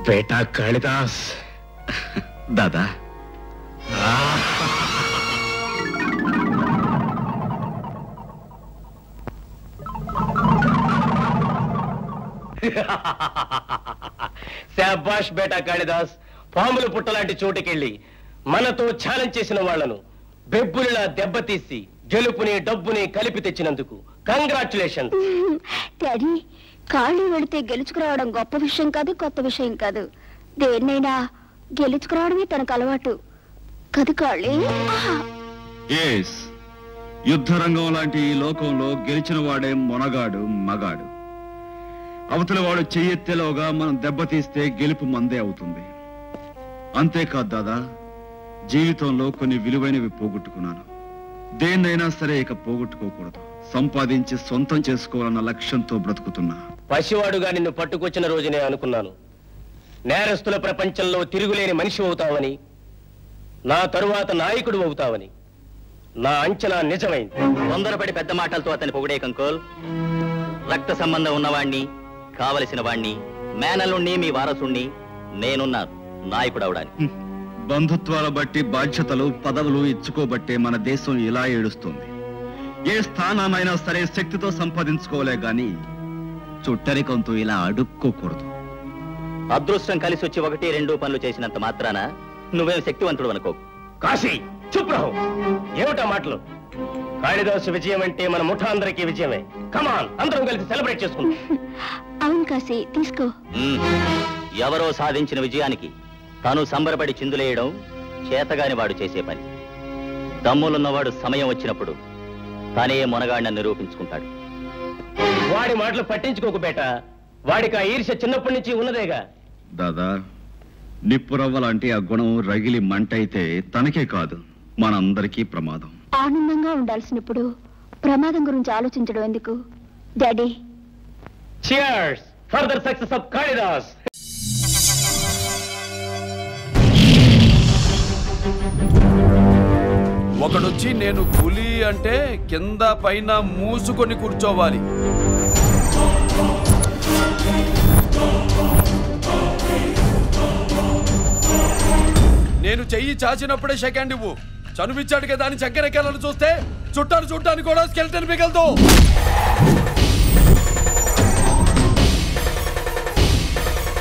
बेटा कालिदास दादा శాబాష్ బేటా కాళిదాస్ పాములు పుట్టలాంటి చోటుకెళ్ళి మనతో ఛాలెంజ్ చేసిన వాళ్లను బెబ్బులిలా దెబ్బతీసి గెలుపుని డబ్బుని కలిపి తెచ్చినందుకు కంగ్రాచులేషన్స్. డాడీ కాళ్ళు వెళితే గెలుచుకురావడం గొప్ప విషయం కాదు, కొత్త విషయం కాదు. దేన్నైనా గెలుచుకురావడమే తనకు అలవాటు కదు కాళ్ళే. యుద్ధరంగం లాంటి ఈ లోకంలో గెలిచిన వాడే మొనగాడు మగాడు. అవతల వాడు చెయ్యెత్తేలోగా మనం దెబ్బతీస్తే గెలుపు మందే అవుతుంది. అంతేకాదు దాదా, జీవితంలో కొన్ని విలువైనవి పోగొట్టుకున్నాను. దేన్నైనా సరే ఇక పోగొట్టుకోకూడదు. సంపాదించి సొంతం చేసుకోవాలన్న లక్ష్యంతో బ్రతుకుతున్నా. పసివాడుగా నిన్ను పట్టుకొచ్చిన రోజునే అనుకున్నాను నేరస్తుల ప్రపంచంలో తిరుగులేని మనిషి అవుతావని, నా తరువాత నాయకుడు అవుతావని. నా అంచనా నిజమైంది. తొందరపడి పెద్ద మాటలతో అతని పొగిడే కంకోల్. రక్త సంబంధం ఉన్నవాణ్ణి, కావలసిన వాణ్ణి, మేనల్లుణ్ణి, మీ వారసుణ్ణి నేనున్నాను నాయకుడు అవడానికి. బంధుత్వాల బట్టి బాధ్యతలు పదవులు ఇచ్చుకోబట్టే మన దేశం ఇలా ఏడుస్తుంది. ఏ స్థానాన్నైనా సరే శక్తితో సంపాదించుకోలే గాని చుట్టరికంతో ఇలా అడుక్కోకూడదు. అదృష్టం కలిసి వచ్చి 1-2 పనులు చేసినంత మాత్రాన నువ్వేం శక్తివంతుడు అనుకో. కాశీ చుప్రహు, ఏమిటా మాటలు? కాళిదాసు విజయం అంటే మన ముఠా అందరికీ విజయమే. కమాన్, అందరం కలిసి సెలబ్రేట్ చేసుకుందాం. అవును కాశీ, తీసుకో. ఎవరో సాధించిన విజయానికి తను సంబరపడి చిందులేయడం చేతగాని వాడు చేసే పని. దమ్ములున్నవాడు సమయం వచ్చినప్పుడు తనే మొనగాడిని నిరూపించుకుంటాడు. వాడి మాటలు పట్టించుకోకు బేట, వాడికి ఆ ఈర్ష్య చిన్నప్పటి నుంచి ఉన్నదేగా. దాదా, నిప్పురవ్వ లాంటి ఆ గుణం రగిలి మంటైతే తనకే కాదు మనందరికీ ప్రమాదం. ఆనందంగా ఉండాల్సినప్పుడు ప్రమాదం గురించి ఆలోచించడం ఎందుకు daddy? Cheers for the success of Kalidas. ఒకడొచ్చి నేను పులి అంటే కింద పైన మూసుకొని కూర్చోవాలి. నేను చెయ్యి చాచినప్పుడే సెకండ్ ఇవ్వు. చనువిచ్చాడు కదా అని చక్కెరెక్కాలను చూస్తే చుట్టాను చూడ్డానికి కూడా స్కెల్టన్ మిగలదు.